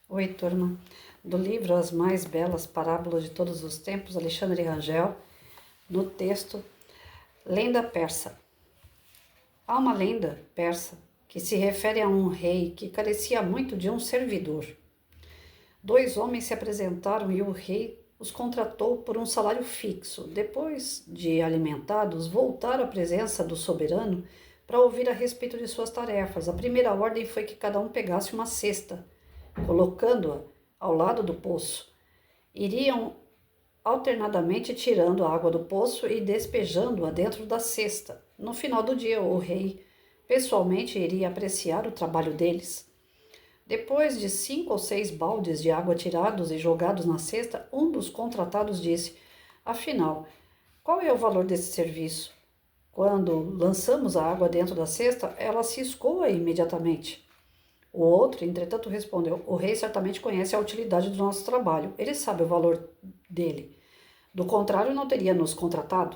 Oi, turma. Do livro As Mais Belas Parábolas de Todos os Tempos, Alexandre Rangel, no texto Lenda Persa. Há uma lenda persa que se refere a um rei que carecia muito de um servidor. Dois homens se apresentaram e o rei os contratou por um salário fixo. Depois de alimentados, voltaram à presença do soberano para ouvir a respeito de suas tarefas. A primeira ordem foi que cada um pegasse uma cesta, colocando-a ao lado do poço. Iriam alternadamente tirando a água do poço e despejando-a dentro da cesta. No final do dia, o rei pessoalmente iria apreciar o trabalho deles. Depois de 5 ou 6 baldes de água tirados e jogados na cesta, um dos contratados disse: Afinal, qual é o valor desse serviço? Quando lançamos a água dentro da cesta, ela se escoa imediatamente. O outro, entretanto, respondeu: O rei certamente conhece a utilidade do nosso trabalho. Ele sabe o valor dele. Do contrário, não teria nos contratado.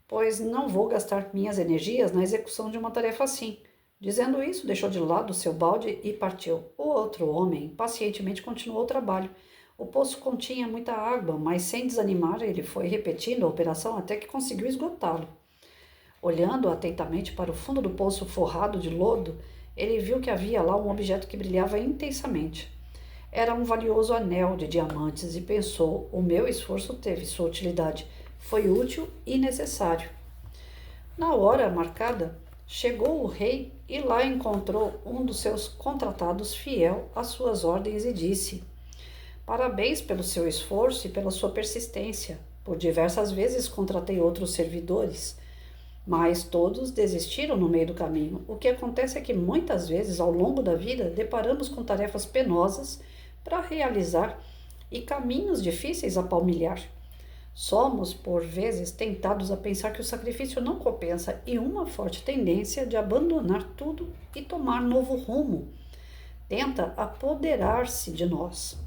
Pois não vou gastar minhas energias na execução de uma tarefa assim. Dizendo isso, deixou de lado o seu balde e partiu. O outro homem pacientemente continuou o trabalho. O poço continha muita água, mas sem desanimar, ele foi repetindo a operação até que conseguiu esgotá-lo. Olhando atentamente para o fundo do poço forrado de lodo, ele viu que havia lá um objeto que brilhava intensamente. Era um valioso anel de diamantes e pensou: o meu esforço teve sua utilidade. Foi útil e necessário. Na hora marcada, chegou o rei e lá encontrou um dos seus contratados fiel às suas ordens e disse: Parabéns pelo seu esforço e pela sua persistência. Por diversas vezes contratei outros servidores, mas todos desistiram no meio do caminho. O que acontece é que muitas vezes, ao longo da vida, deparamos com tarefas penosas para realizar e caminhos difíceis a palmilhar. Somos, por vezes, tentados a pensar que o sacrifício não compensa e uma forte tendência de abandonar tudo e tomar novo rumo tenta apoderar-se de nós.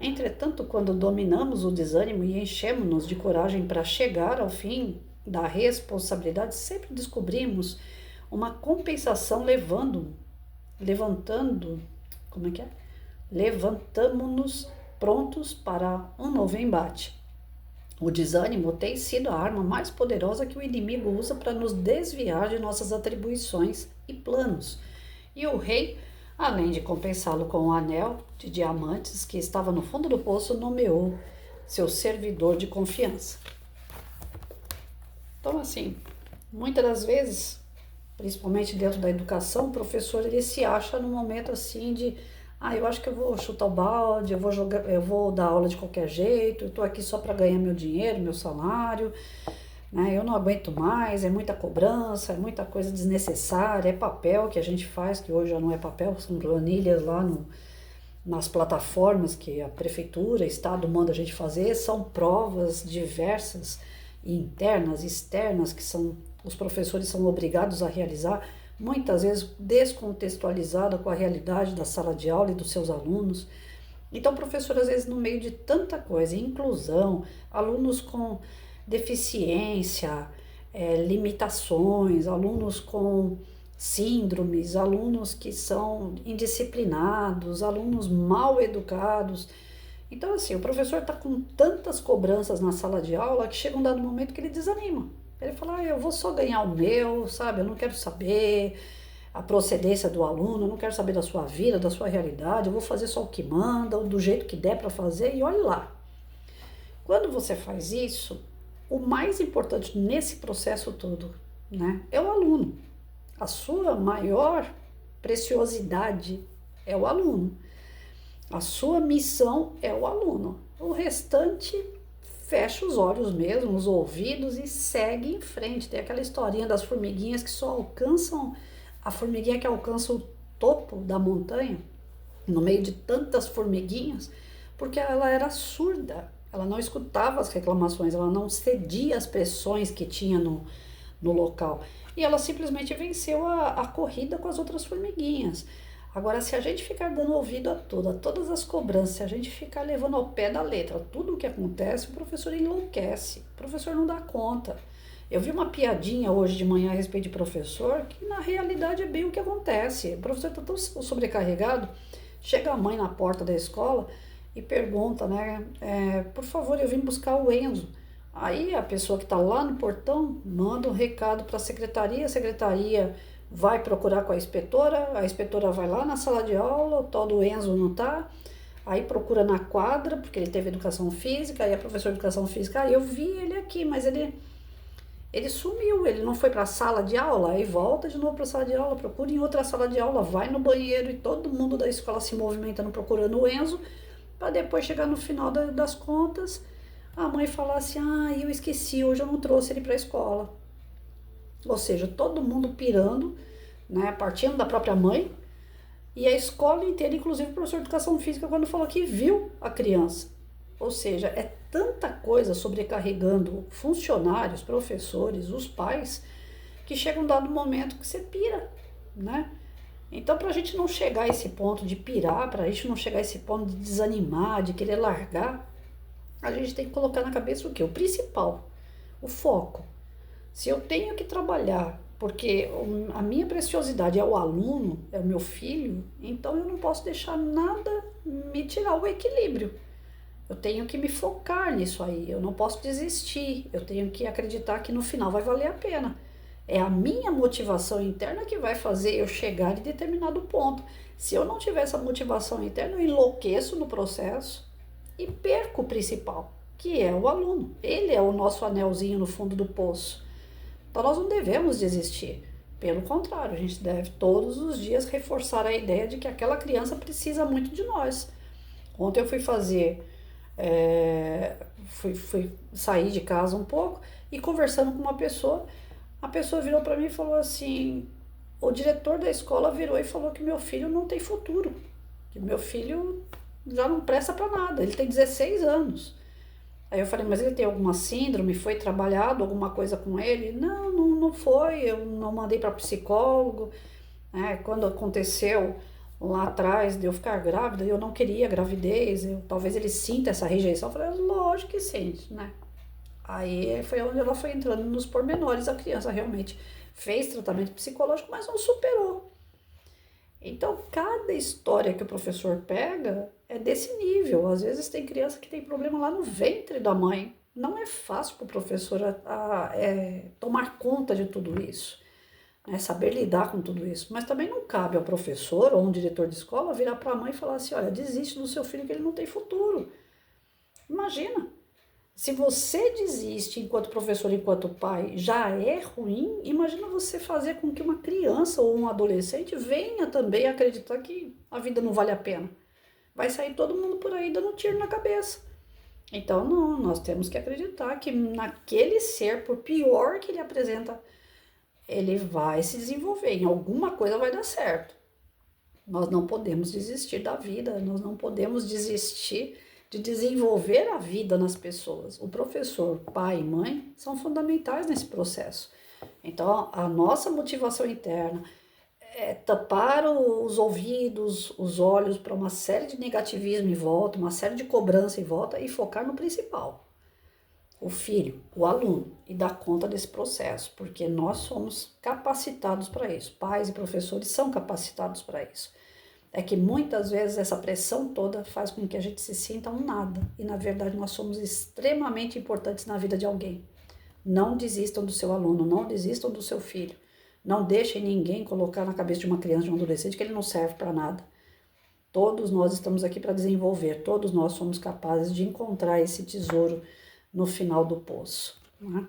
Entretanto, quando dominamos o desânimo e enchemos-nos de coragem para chegar ao fim da responsabilidade, sempre descobrimos uma compensação levantando, como é que é? Levantamo-nos prontos para um novo embate. O desânimo tem sido a arma mais poderosa que o inimigo usa para nos desviar de nossas atribuições e planos. E o rei, além de compensá-lo com o anel de diamantes que estava no fundo do poço, nomeou seu servidor de confiança. Então, assim, muitas das vezes, principalmente dentro da educação, o professor ele se acha num momento assim de eu acho que eu vou chutar o balde, eu vou dar aula de qualquer jeito, eu estou aqui só para ganhar meu dinheiro, meu salário, né? Eu não aguento mais, é muita cobrança, é muita coisa desnecessária, é papel que a gente faz, que hoje já não é papel, são planilhas lá nas plataformas que a prefeitura, estado manda a gente fazer, são provas diversas, internas, externas, que os professores são obrigados a realizar, muitas vezes descontextualizada com a realidade da sala de aula e dos seus alunos. Então, o professor, às vezes, no meio de tanta coisa, inclusão, alunos com deficiência, limitações, alunos com síndromes, alunos que são indisciplinados, alunos mal educados. Então, assim, o professor está com tantas cobranças na sala de aula que chega um dado momento que ele desanima. Ele fala: eu vou só ganhar o meu, sabe? Eu não quero saber a procedência do aluno, eu não quero saber da sua vida, da sua realidade, eu vou fazer só o que manda, do jeito que der para fazer e olhe lá. Quando você faz isso, o mais importante nesse processo todo, né, é o aluno. A sua maior preciosidade é o aluno. A sua missão é o aluno. O restante, fecha os olhos mesmo, os ouvidos e segue em frente. Tem aquela historinha das formiguinhas que só alcançam, a formiguinha que alcança o topo da montanha, no meio de tantas formiguinhas, porque ela era surda. Ela não escutava as reclamações, ela não cedia às pressões que tinha no local. E ela simplesmente venceu a corrida com as outras formiguinhas. Agora, se a gente ficar dando ouvido a todas as cobranças, se a gente ficar levando ao pé da letra tudo o que acontece, o professor enlouquece, o professor não dá conta. Eu vi uma piadinha hoje de manhã a respeito de professor, que na realidade é bem o que acontece. O professor está tão sobrecarregado Chega a mãe na porta da escola e pergunta, né? Por favor, eu vim buscar o Enzo. Aí a pessoa que está lá no portão manda um recado para a secretaria vai procurar com a inspetora vai lá na sala de aula, o tal do Enzo não tá, aí procura na quadra, porque ele teve educação física, aí a professora de educação física, eu vi ele aqui, mas ele sumiu, ele não foi para a sala de aula, aí volta de novo para a sala de aula, procura em outra sala de aula, vai no banheiro e todo mundo da escola se movimentando procurando o Enzo, para depois chegar no final das contas, a mãe falar assim, eu esqueci, hoje eu não trouxe ele para a escola. Ou seja, todo mundo pirando, né, partindo da própria mãe, e a escola inteira, inclusive o professor de educação física, quando falou que viu a criança. Ou seja, é tanta coisa sobrecarregando funcionários, professores, os pais, que chega um dado momento que você pira, né? Então, para a gente não chegar a esse ponto de pirar, para a gente não chegar a esse ponto de desanimar, de querer largar, a gente tem que colocar na cabeça o quê? O principal, o foco. Se eu tenho que trabalhar porque a minha preciosidade é o aluno, é o meu filho, então eu não posso deixar nada me tirar o equilíbrio. Eu tenho que me focar nisso aí, eu não posso desistir, eu tenho que acreditar que no final vai valer a pena. É a minha motivação interna que vai fazer eu chegar em determinado ponto. Se eu não tiver essa motivação interna, eu enlouqueço no processo e perco o principal, que é o aluno. Ele é o nosso anelzinho no fundo do poço. Então nós não devemos desistir. Pelo contrário, a gente deve todos os dias reforçar a ideia de que aquela criança precisa muito de nós. Ontem eu fui fazer, fui sair de casa um pouco e conversando com uma pessoa, a pessoa virou para mim e falou assim, o diretor da escola virou e falou que meu filho não tem futuro, que meu filho já não presta para nada, ele tem 16 anos. Aí eu falei, mas ele tem alguma síndrome? Foi trabalhado alguma coisa com ele? Não foi, eu não mandei para psicólogo. Quando aconteceu lá atrás de eu ficar grávida, eu não queria gravidez, talvez ele sinta essa rejeição. Eu falei, lógico que sente, né? Aí foi onde ela foi entrando nos pormenores, a criança realmente fez tratamento psicológico, mas não superou. Então, cada história que o professor pega é desse nível. Às vezes tem criança que tem problema lá no ventre da mãe. Não é fácil para o professor tomar conta de tudo isso, né? Saber lidar com tudo isso. Mas também não cabe ao professor ou um diretor de escola virar para a mãe e falar assim, olha, desiste do seu filho que ele não tem futuro. Imagina. Se você desiste enquanto professor, enquanto pai, já é ruim, imagina você fazer com que uma criança ou um adolescente venha também acreditar que a vida não vale a pena. Vai sair todo mundo por aí dando tiro na cabeça. Então, não, nós temos que acreditar que naquele ser, por pior que ele apresenta, ele vai se desenvolver, em alguma coisa vai dar certo. Nós não podemos desistir da vida, nós não podemos desistir de desenvolver a vida nas pessoas. O professor, pai e mãe são fundamentais nesse processo. Então, a nossa motivação interna é tapar os ouvidos, os olhos para uma série de negativismo em volta, uma série de cobrança em volta e focar no principal. O filho, o aluno, e dar conta desse processo, porque nós somos capacitados para isso. Pais e professores são capacitados para isso. É que muitas vezes essa pressão toda faz com que a gente se sinta um nada. E na verdade nós somos extremamente importantes na vida de alguém. Não desistam do seu aluno, não desistam do seu filho. Não deixem ninguém colocar na cabeça de uma criança, de um adolescente, que ele não serve para nada. Todos nós estamos aqui para desenvolver, todos nós somos capazes de encontrar esse tesouro no final do poço, né?